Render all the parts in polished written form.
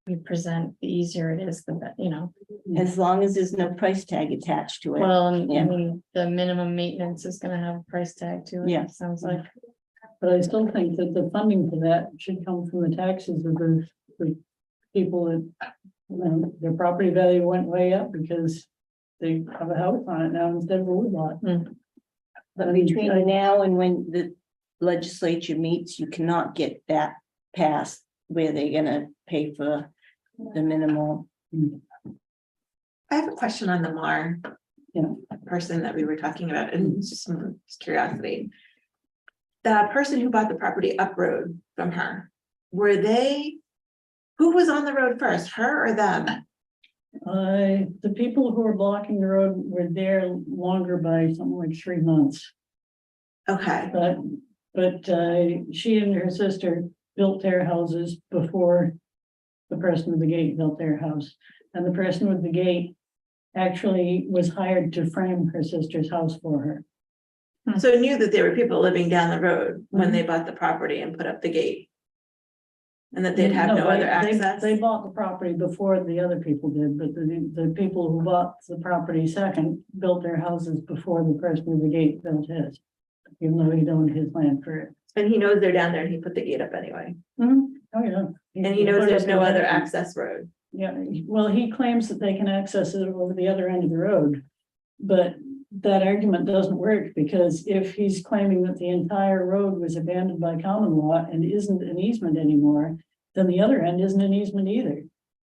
you present, the easier it is, As long as there's no price tag attached to it. well, and Yeah. I mean, the minimum maintenance is gonna have a price tag to it. Yeah. It sounds like. But I still think that the funding for that should come from the taxes of the people that, their property value went way up because they have a house on it now instead of a woodlot. But between now and when the legislature meets, you cannot get that passed where they're gonna pay for the minimal. I have a question on the Mar. Yeah. Person that we were talking about, and it's just some curiosity. The person who bought the property up road from her, who was on the road first, her or them? The people who were blocking the road were there longer by something like 3 months. Okay, But she and her sister built their houses before the person with the gate built their house. And the person with the gate actually was hired to frame her sister's house for her. so knew that there were people living down the road when they bought the property and put up the gate. And that they'd have no other access? They bought the property before the other people did, but the people who bought the property second built their houses before the person with the gate built his. Even though he owned his land for it. And he knows they're down there and he put the gate up anyway. Oh, yeah. And he knows there's no other access road. Yeah, well, he claims that they can access it over the other end of the road. But that argument doesn't work because if he's claiming that the entire road was abandoned by common law and isn't an easement anymore, then the other end isn't an easement either.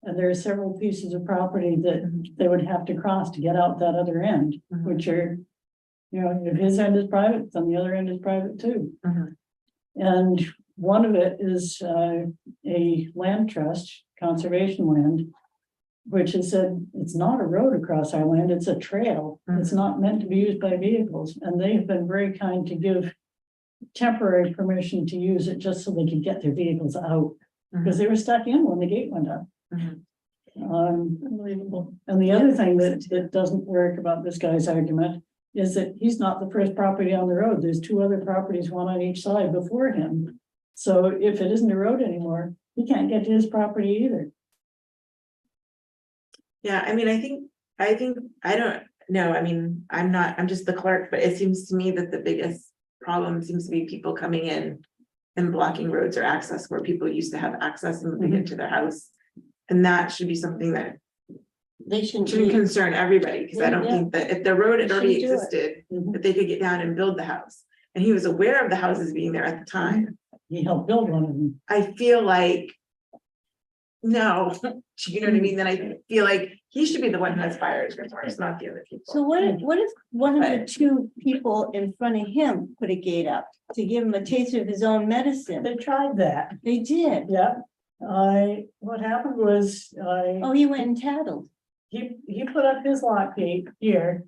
And there are several pieces of property that they would have to cross to get out that other end, which are, if his end is private, then the other end is private too. And one of it is a land trust, conservation land, which has said it's not a road across our land, it's a trail. It's not meant to be used by vehicles. And they've been very kind to give temporary permission to use it just so they could get their vehicles out. Because they were stuck in when the gate went up. Unbelievable. And the other thing that doesn't work about this guy's argument is that he's not the first property on the road. There's 2 other properties, one on each side before him. So if it isn't a road anymore, he can't get to his property either. Yeah, I mean, I don't know. I mean, I'm just the clerk, but it seems to me that the biggest problem seems to be people coming in and blocking roads or access where people used to have access and moving into their house. And that should be something that They shouldn't shouldn't concern everybody, because I don't Yeah. think that if the road had already Shouldn't do it. existed, Mhm. that they could get down and build the house. And he was aware of the houses being there at the time. He helped build one of them. I feel like, no, you know what I mean? Then I feel like he should be the one who has fires remorse, not the other people. So what if one of the 2 people in front of him put a gate up to give him a taste of his own medicine? They tried that. They did. Yeah. What happened was, Oh, he went and tattled. he put up his lock gate here.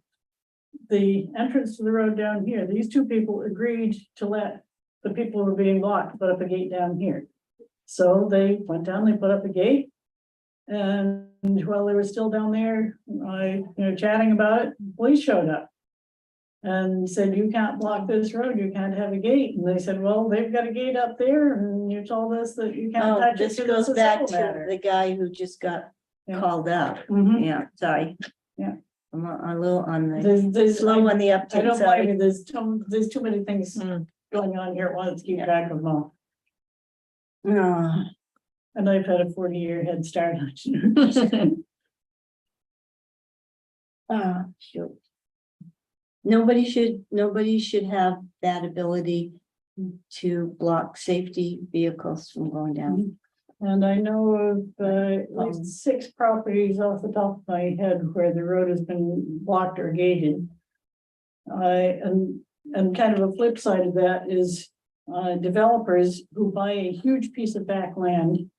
The entrance to the road down here, these 2 people agreed to let the people who were being blocked put up a gate down here. So they went down, they put up a gate. And while they were still down there, chatting about it, police showed up. And said, you can't block this road, you can't have a gate. And they said, well, they've got a gate up there and you told us that you can't Oh, touch it. this 'cause goes it's a back civil to matter." the guy who just got Yeah. called out. Mhm. Yeah, sorry. Yeah. I'm a little on the There's slow on the I uptake, don't blame sorry. you, there's too many things going on here at once, keep track of them all. No, And I've had a 40-year head start on it. shoot. Nobody should have that ability to block safety vehicles from going down. And I know of at least 6 properties off the top of my head where the road has been blocked or gated. And kind of a flip side of that is developers who buy a huge piece of back land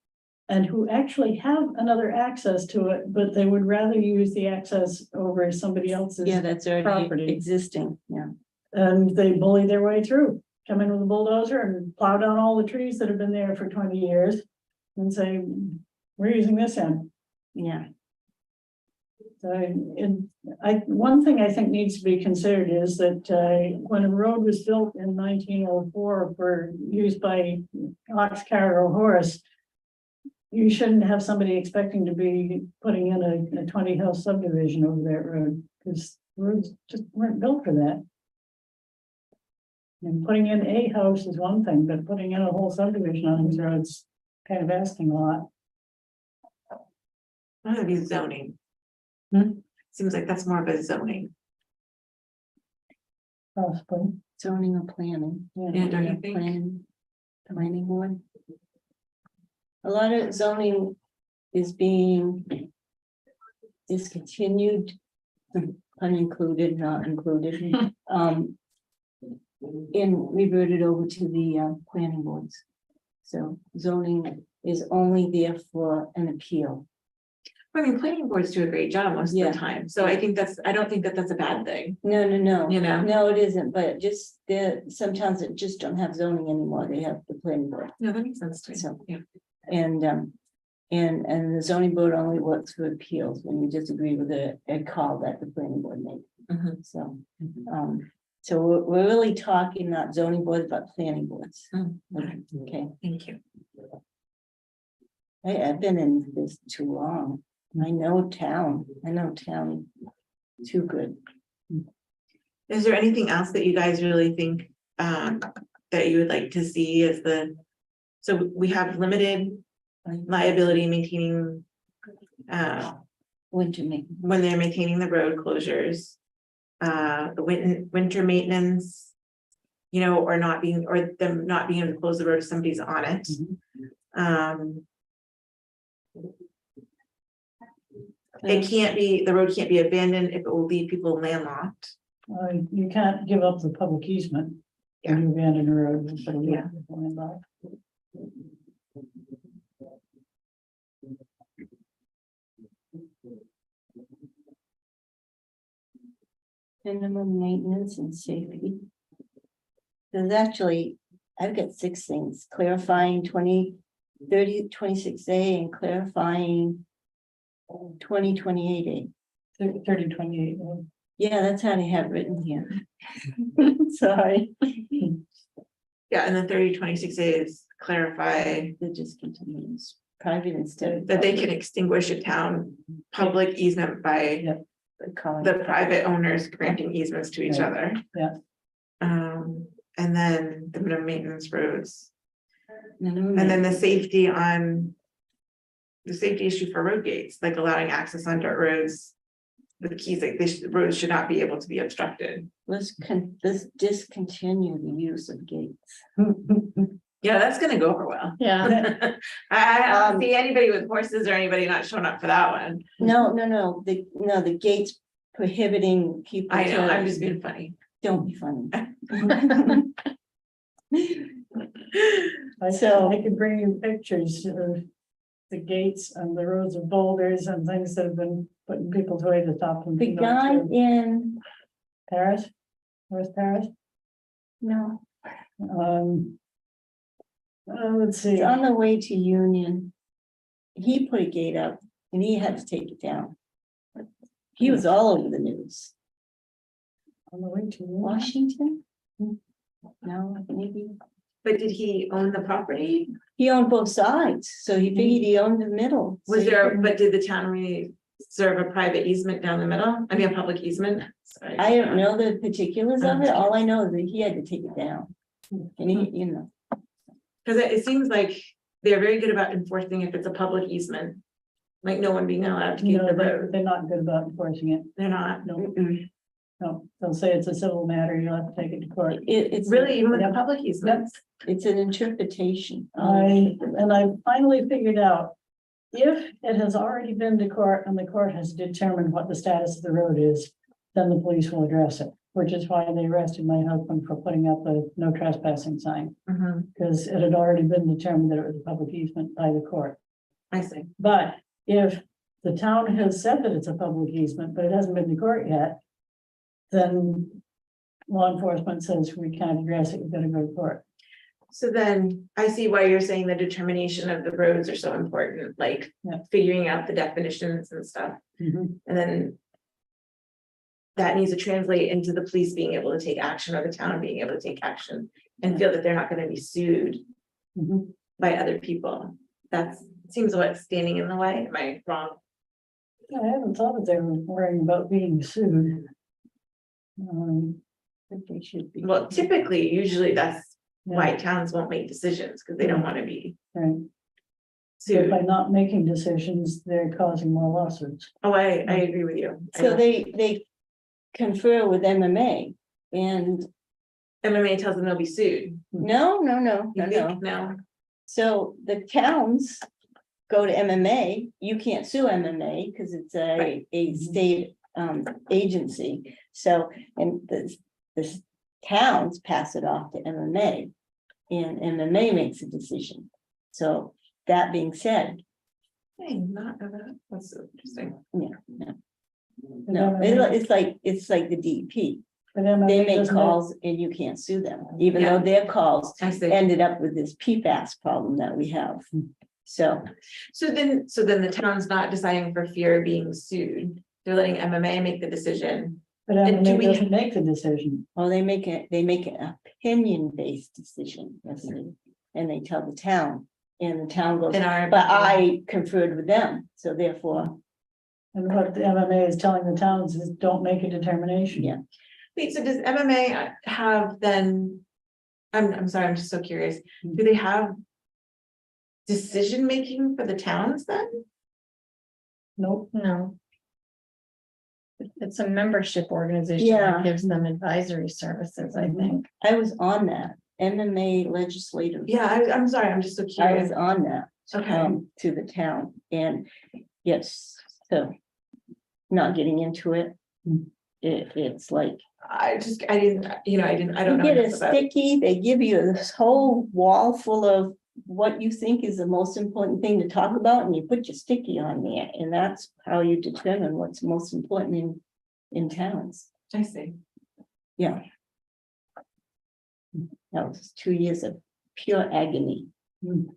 and who actually have another access to it, but they would rather use the access over somebody else's. Yeah, that's already property. existing, yeah. And they bully their way through, come in with a bulldozer and plow down all the trees that have been there for 20 years and say, we're using this end. Yeah, One thing I think needs to be considered is that when a road was built in 1904 for use by ox, cart, or horse, you shouldn't have somebody expecting to be putting in a 20 house subdivision over that road, because roads just weren't built for that. And putting in a house is one thing, but putting in a whole subdivision on these roads, kind of asking a lot. That would be zoning. Seems like that's more of a zoning. Possibly. Zoning or planning. Yeah, don't you think? Planning board. A lot of zoning is being discontinued, unincluded, not included, and reverted over to the planning boards. So zoning is only there for an appeal. I mean, planning boards do a great job most of Yeah. the time, so I think I don't think that that's a bad thing, No, you know? no, it isn't, but just sometimes it just don't have zoning anymore, they have the planning board. No, that makes sense to me. So- Yeah. And the zoning board only works for appeals when you disagree with a call that the planning board made. Mhm. So, so we're really talking not zoning boards, but planning boards. Mm. Okay, Thank you. I've been in this too long. I know town too good. Is there anything else that you guys really think that you would like to see as so we have limited liability maintaining Winter make, when they're maintaining the road closures. The winter maintenance, you know, or them not being able to close the road if somebody's on it. The road can't be abandoned if it will leave people landlocked. You can't give up the public easement. Yeah. When you abandon a road. Yeah. minimum maintenance and safety. There's actually, I've got 6 things: clarifying 26A and clarifying 28A. 3028. Yeah, that's how they have it written here. Sorry. Yeah, and then 3026A is clarify The discontinues, private instead of. that they can extinguish a town public easement by public. the private owners granting easements to each Right. other. Yeah. And then the minimum maintenance roads, Minimum and then the safety issue for road gates, like allowing access on dirt roads. The keys, like roads should not be able to be obstructed. Let's discontinue the use of gates. Yeah, that's gonna go over well. Yeah, I don't see anybody with horses or anybody not showing up for that one. No, the gates prohibiting people. I know, to- I'm just being funny. Don't be funny. I could bring you pictures of the gates and the rows of boulders and things that have been putting people away to stop them. The from guy going to in, Paris, where's Paris? no, Let's see. it's on the way to Union. He put a gate up and he had to take it down. He was all over the news. On the way to Washington? No, maybe. But did he own the property? He owned both sides, so he figured he owned the middle. So Was he there, couldn't- but did the town reserve a private easement down the middle? I mean, a public easement? Sorry. I don't know the particulars of it. All I know is that he had to take it down. And he, you know, Cause it seems like they're very good about enforcing if it's a public easement. Like no one being allowed to keep No, the road. they're not good about enforcing it. They're not. No, mm-mm. no, they'll say it's a civil matter, you'll have to take it to court. It's Really, even with the Yep. public easements? It's an interpretation. I finally figured out, if it has already been to court and the court has determined what the status of the road is, then the police will address it, which is why they arrested my husband for putting up a no trespassing sign, Mhm, because it had already been determined that it was a public easement by the court. I see. But if the town has said that it's a public easement, but it hasn't been to court yet, then law enforcement says we can't address it, you've got to go to court. So then I see why you're saying the determination of the roads are so important, like Yeah. figuring out the definitions and stuff. And then that needs to translate into the police being able to take action or the town being able to take action and feel that they're not going to be sued Mhm. by other people. That's, seems what's standing in the way, am I wrong? I haven't thought that they were worrying about being sued. I think they should be. Well, typically, usually that's yeah, why towns won't make decisions, because they don't want to be right. So sued. by not making decisions, they're causing more lawsuits. Oh, I agree with you. I So know. they confer with MMA and MMA tells them they'll be sued. no. You think? No, So the towns go to MMA, you can't sue MMA because it's Right. a state agency. So, and the towns pass it off to MMA. And MMA makes a decision. So that being said, I did not know that. That's so interesting. no, it's like the DEP. But MMA They make doesn't calls and you can't sue them, even though their calls I see. ended up with this PFAS problem that we have. So, So then the town's not deciding for fear of being sued. They're letting MMA make the decision. But And do MMA we- doesn't make the decision. well, they make an opinion-based decision, yes, and they tell the town, and the town goes, In our. but I conferred with them, so therefore, And what the MMA is telling the towns is don't make a determination. Yeah. Wait, so does MMA have then? I'm sorry, I'm just so curious. Do they have decision-making for the towns then? Nope. No. It's a membership organization Yeah. that gives them advisory services, I think. I was on that, MMA legislative. Yeah, I'm sorry, I'm just so I was curious. on that, Okay. to the town, and yes, so. Not getting into it, it's like, I didn't, I don't you know. get a enough about it. sticky, they give you this whole wall full of what you think is the most important thing to talk about, and you put your sticky on there, and that's how you determine what's most important in towns. I see. Yeah. That was 2 years of pure agony.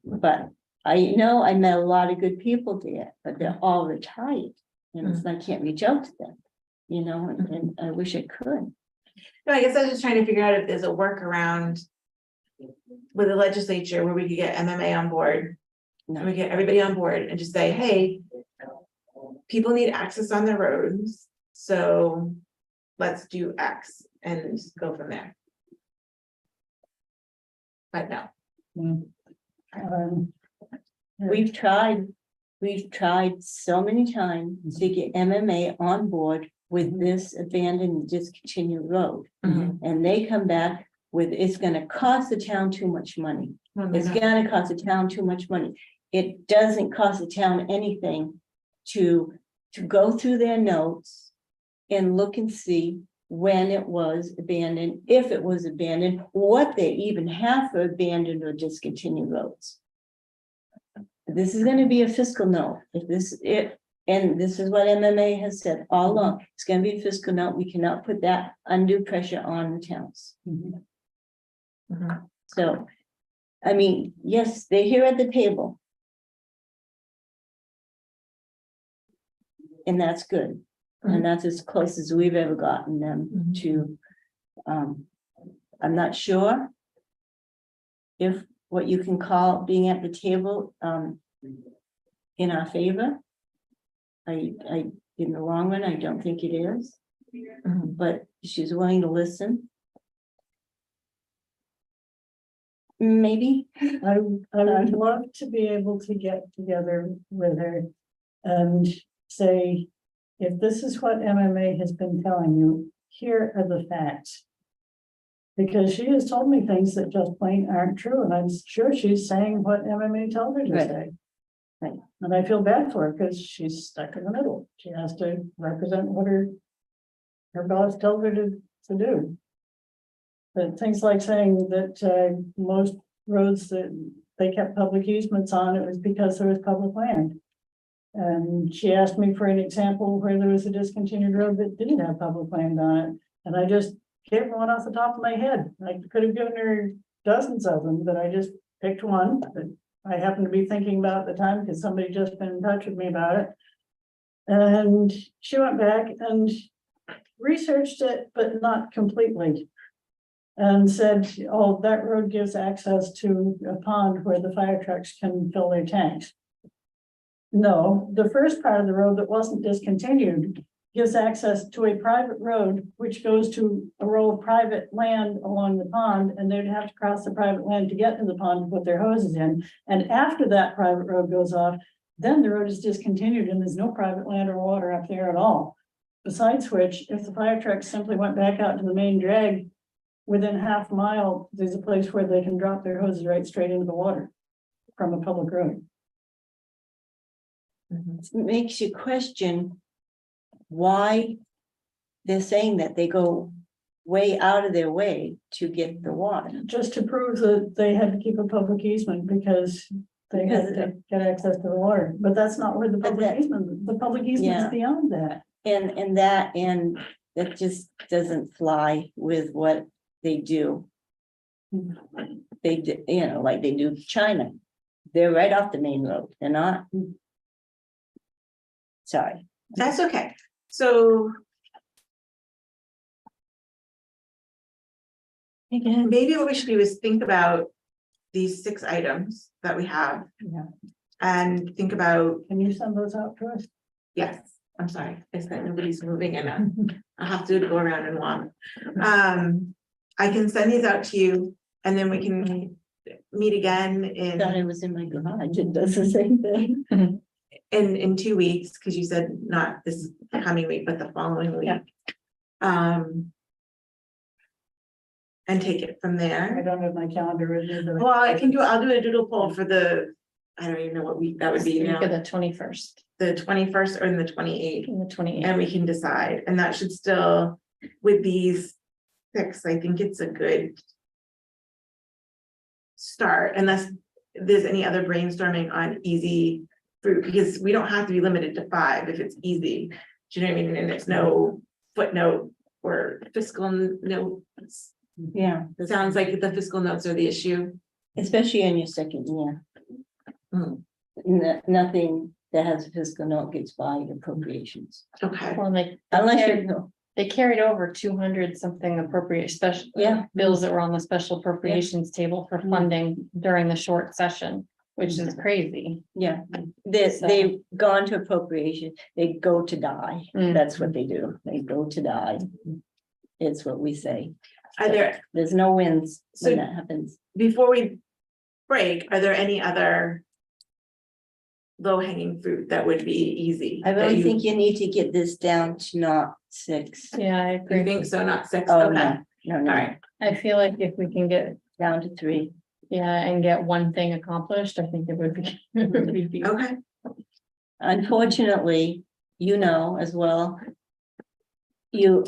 But I met a lot of good people there, but they're all retired. And I can't reach out to them, and I wish I could. No, I guess I was just trying to figure out if there's a workaround with the legislature where we could get MMA on board. No. And we get everybody on board and just say, hey, people need access on the roads, so let's do X and go from there. But no. Um, We've tried so many times to get MMA on board with this abandoned discontinued road. And they come back with, it's gonna cost the town too much money. It's gonna cost the town too much money. It doesn't cost the town anything to go through their notes and look and see when it was abandoned, if it was abandoned, what they even have for abandoned or discontinued roads. This is gonna be a fiscal note. And this is what MMA has said all along. It's gonna be a fiscal note. We cannot put that undue pressure on the towns. So, I mean, yes, they're here at the table. And that's good. And that's as close as we've ever gotten them to, I'm not sure if what you can call being at the table, in our favor. In the long run, I don't think it is, but she's willing to listen. Maybe. I would love to be able to get together with her and say, if this is what MMA has been telling you, here are the facts. Because she has told me things that just plain aren't true, and I'm sure she's saying what MMA told her to Right. say. Right. And I feel bad for her because she's stuck in the middle. She has to represent what her boss tells her to do. But things like saying that most roads that they kept public easements on, it was because there was public land. And she asked me for an example where there was a discontinued road that didn't have public land on it. And I just gave her one off the top of my head. I could have given her dozens of them, but I just picked one that I happened to be thinking about at the time because somebody just been in touch with me about it. And she went back and researched it, but not completely. and said, oh, that road gives access to a pond where the fire trucks can fill their tanks. No, the first part of the road that wasn't discontinued gives access to a private road, which goes to a row of private land along the pond, and they'd have to cross the private land to get to the pond to put their hoses in. And after that private road goes off, then the road is discontinued and there's no private land or water up there at all. Besides which, if the fire trucks simply went back out to the main drag, within half a mile, there's a place where they can drop their hoses right straight into the water from a public road. It makes you question why they're saying that they go way out of their way to get the water. Just to prove that they had to keep a public easement because they had to get access to the water, but that's not where the public easement Yeah. is beyond that. And that just doesn't fly with what they do. They do, like they do China. They're right off the main road. They're not. Sorry. That's okay. So Again. maybe what we should do is think about these 6 items that we have. Yeah. And think about, Can you send those out to us? yes, I'm sorry, it's that nobody's moving enough. I'll have to go around and walk. I can send these out to you and then we can meet again Thought it in was in my garage. It does the same thing. 2 weeks, because you said not this coming week, but the following week. Yeah. And take it from I there. don't have my calendar with me. but- Well, I'll do a doodle poll for I don't even know what week that would be Week now, of the 21st the 21st or the 28th. and the 28th. And we can decide, and that should still, with these 6, I think it's a good start, unless there's any other brainstorming on easy fruit, because we don't have to be limited to 5 if it's easy. Do you know what I mean? And there's no footnote or fiscal notes. Yeah, It sounds like the fiscal notes are the issue. especially in your second year. Nothing that has a fiscal note gets by appropriations. Okay, Well, they Unless carried- you know. they carried over 200 something appropriate special. Yeah. Bills that were on the special appropriations table for funding during the short session, which is crazy. Yeah, So- they've gone to appropriation, they go to die. Mm. That's what they do. They go to die. It's what we say. are there, There's no wins So- when that happens. before we break, are there any other low hanging fruit that would be easy? I that really think you need to get this down to not 6. Yeah, I You agree. think so, not 6? Oh, Okay, no, all no, right. I feel like if we can get, down to 3. yeah, and get one thing accomplished, I think it would be. it would be- Okay, Unfortunately, as well. You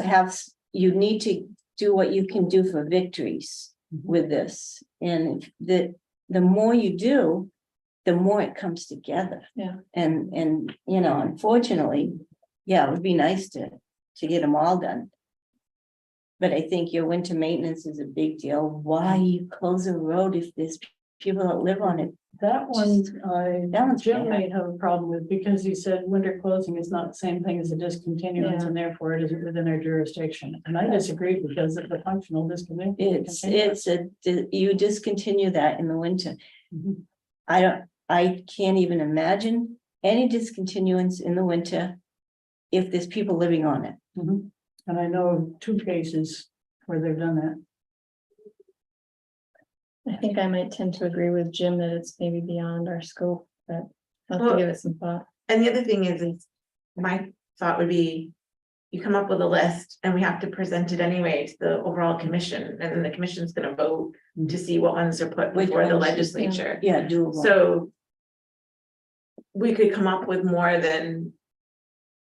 need to do what you can do for victories with this. And the more you do, the more it comes together. Yeah. And unfortunately, yeah, it would be nice to get them all done. But I think your winter maintenance is a big deal. Why you close a road if there's people that live on it? That one, That one's Jim bad. may have a problem with because he said winter closing is not the same thing as a discontinuance Yeah. and therefore it isn't within our jurisdiction. And I disagree because of the functional discontinuance. You discontinue that in the winter. Mhm. I can't even imagine any discontinuance in the winter if there's people living on it. Mhm. And I know of 2 cases where they've done that. I think I might tend to agree with Jim that it's maybe beyond our scope, but I'll have Well- to give it some thought. and the other thing is my thought would be, you come up with a list and we have to present it anyway to the overall commission, and then the commission's gonna vote to see what ones are put Which before the ones, yeah. legislature. Yeah, doable. So we could come up with more than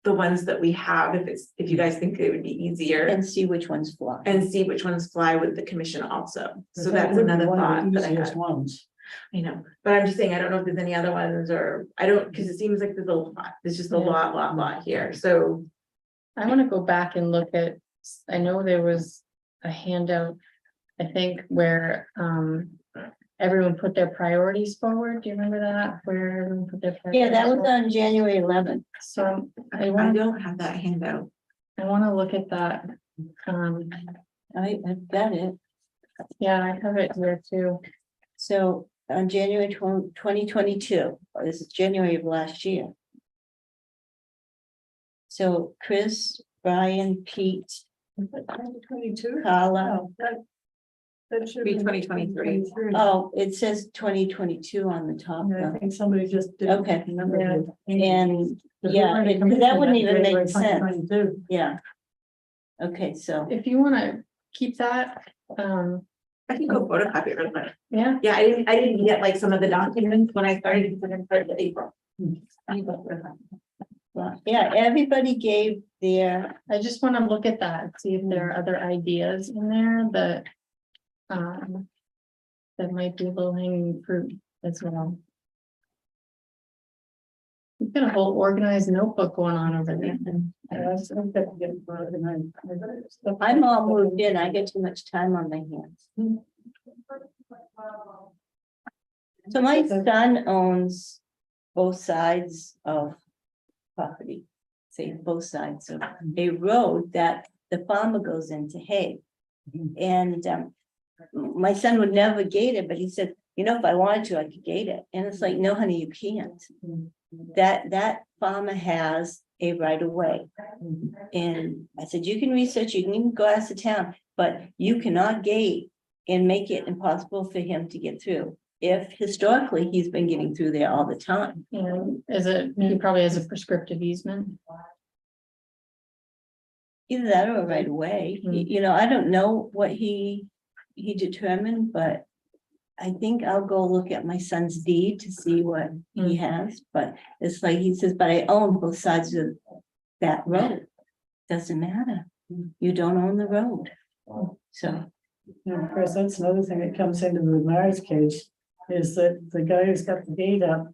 the ones that we have, if you guys think it would be easier, And see which ones fly. and see which ones fly with the commission also. So That that's would be another one of thought the that I easiest had. ones. I know, but I'm just saying, I don't know if there's any other ones, or I don't, because it seems like there's just a Yeah. lot here, so. I want to go back and look at, I know there was a handout, I think, where everyone put their priorities forward. Do you remember that? Where everyone put their. Yeah, that was priorities on January 11th. forward? So I I want, don't have that handout. I want to look at that. I've got it. Yeah, I have it here too. So on January 2022, this is January of last year. So Chris, Brian, Pete, 2022? Carla, Oh, that should Be be 2023. oh, it says 2022 on the top. Yeah, I though. think somebody just did. Okay. Remember Yeah. it. And, Because yeah, we're it- coming that from wouldn't even January make sense. 2022. Yeah. Okay, so, If you wanna keep that, I can go photocopy it real quick. yeah, Yeah, I didn't get like some of the documents when I started, because I started in April. I can go photocopy. well, yeah, everybody gave their, I just wanna look at that, see if there are other ideas in there that. That might be low hanging fruit as well. We've got a whole organized notebook going on over there. Yeah, I've got to get it organized. I'm all moved in, I get too much time on my hands. So my son owns both sides of property, say both sides of a road that the farmer goes into hay. And my son would never gate it, but he said, you know, if I wanted to, I could gate it. And it's like, no, honey, you can't. That farmer has a right of way. And I said, you can research, you can even go ask the town, but you cannot gate and make it impossible for him to get through. If historically, he's been getting through there all the time. You know, is it, he probably has a prescriptive easement. Either that or a right away, you know, I don't know what he determined, but. I think I'll go look at my son's deed to see what he has, but it's like he says, but I own both sides of that road. Doesn't matter, you don't own the road. So, Yeah, of course, that's another thing that comes into the Mars case, is that the guy who's got the deed up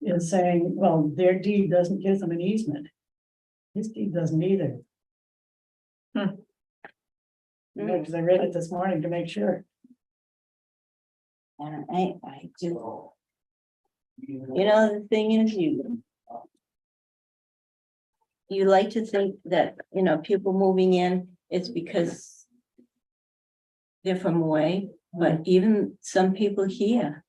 is saying, well, their deed doesn't give them an easement. His deed doesn't either. Because I read it this morning to make sure. and I do. You know, the thing is, you like to think that, you know, people moving in, it's because they're from away, but even some people here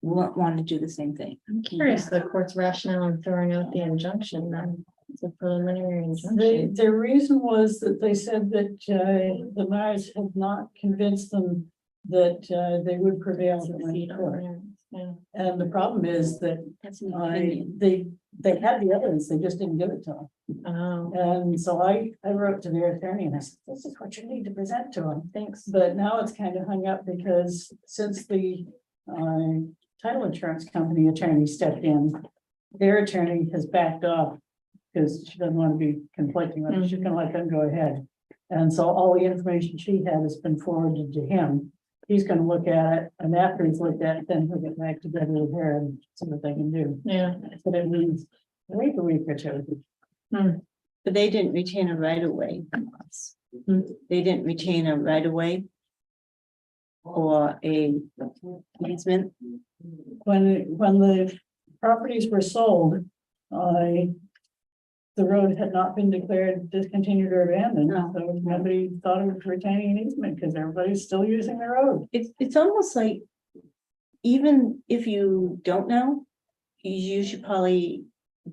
won't want to do the same thing. I'm curious, the court's rationale in throwing out the injunction, then it's a preliminary The, injunction. the reason was that they said that the Mars had not convinced them that they would prevail in Succeed the on court. there, yeah. And the problem is that That's an opinion. they had the evidence, they just didn't give it to them. Oh, And so I wrote to their attorney and I said, this is what you need to present to them. thanks. But now it's kind of hung up because since the title insurance company attorney stepped in, their attorney has backed off because she doesn't want to be conflicting with it. She's gonna let them go ahead. And so all the information she had has been forwarded to him. He's gonna look at it, and after he's looked at it, then he'll get back together with her and see what they can do. Yeah. But it means wait a week or two. But they didn't retain a right of way from us. They didn't retain a right of way. Or a easement. When the properties were sold, the road had not been declared discontinued or abandoned, No. so nobody thought of retaining an easement because everybody's still using the road. It's almost like, even if you don't know, you should probably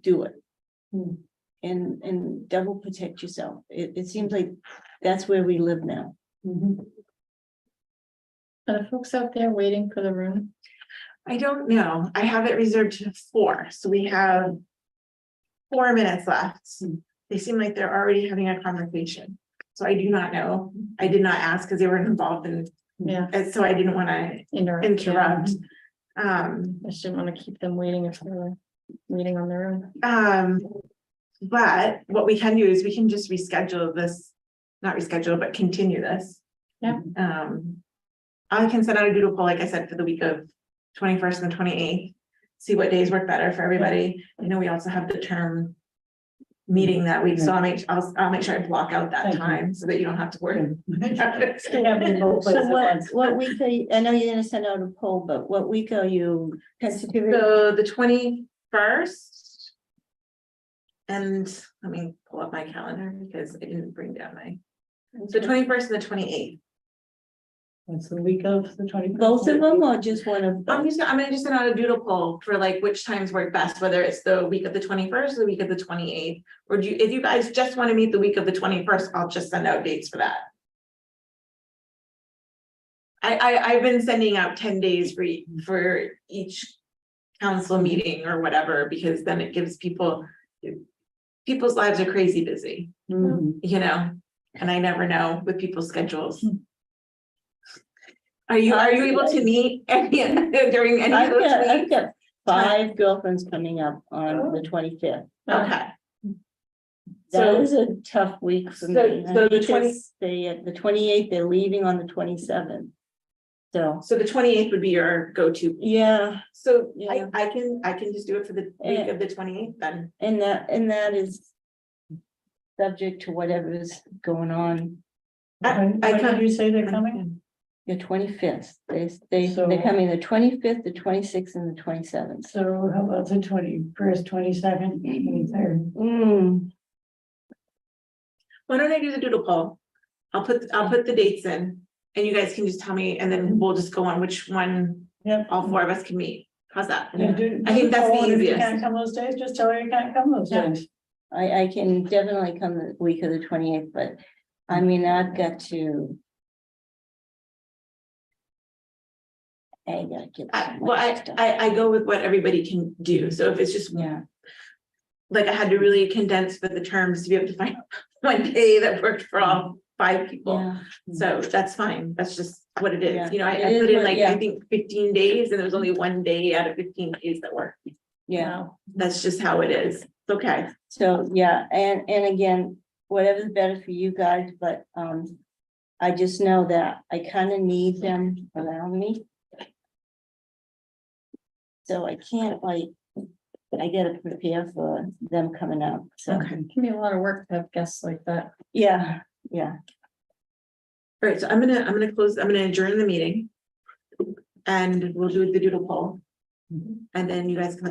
do it. And double protect yourself. It seems like that's where we live now. Are the folks out there waiting for the room? I don't know. I have it reserved to 4, so we have 4 minutes left. They seem like they're already having a conversation. So I do not know. I did not ask because they were involved in, Yeah. and so I didn't want to Interrupt. yeah. interrupt. I just didn't want to keep them waiting if they were waiting on their own. But what we can do is we can just reschedule this, not reschedule, but continue this. Yeah. I can send out a doodle poll, like I said, for the week of 21st and 28th. See what days work better for everybody. I know we also have the term meeting that week, so I'll make sure I block out that Thank you. time so that you don't have to worry. They have me both places So at once. what week are you, I know you're gonna send out a poll, but what week are you tentative? So the 21st. And let me pull up my calendar because I didn't bring down my, the 21st and the 28th. It's the week of the 21st. Both of them or just one of them? I'm gonna just send out a doodle poll for like which times work best, whether it's the week of the 21st or the week of the 28th. Or do you, if you guys just want to meet the week of the 21st, I'll just send out dates for that. I've been sending out 10 days for each council meeting or whatever, because then it gives people's lives are crazy busy, Mhm. you know, and I never know with people's schedules. Are you able to meet during any of I've those got weeks? 5 girlfriends coming up on the 25th. Okay. That So- is a tough week for So- me. so the 20 The 28th, they're leaving on the 27th. So, So the 28th would be your go-to. yeah, So Yeah. I can just do it for the week of the 28th then. and that is subject to whatever is going on. When did you say they're coming? The 25th, So- they're coming the 25th, the 26th, and the 27th. So how about the 21st, 22nd, 23rd? Why don't I do the doodle poll? I'll put the dates in and you guys can just tell me and then we'll just go on which one Yep. all 4 of us can meet. How's that? Yeah, do- I think that's the and if you easiest. can't come those days, just tell her you can't come those Yeah. days. I can definitely come the week of the 28th, but I mean, I've got to. I gotta get. so Well, much stuff. I go with what everybody can do. So if it's just Yeah, like I had to really condense for the terms to be able to find one day that worked for all 5 people. yeah, So that's fine. That's just what it Yeah. is. You know, I It is put in what- like, yeah. I think 15 days and there was only 1 day out of 15 days that worked. yeah. Wow. That's just how it is. It's okay. So, yeah, and again, whatever's better for you guys, but, I just know that I kind of need them around me. So I can't like, I gotta prepare for them coming out, so, Okay. It can be a lot of work to have guests like that. yeah. All right. So I'm gonna adjourn the meeting. And we'll do the doodle poll. And then you guys can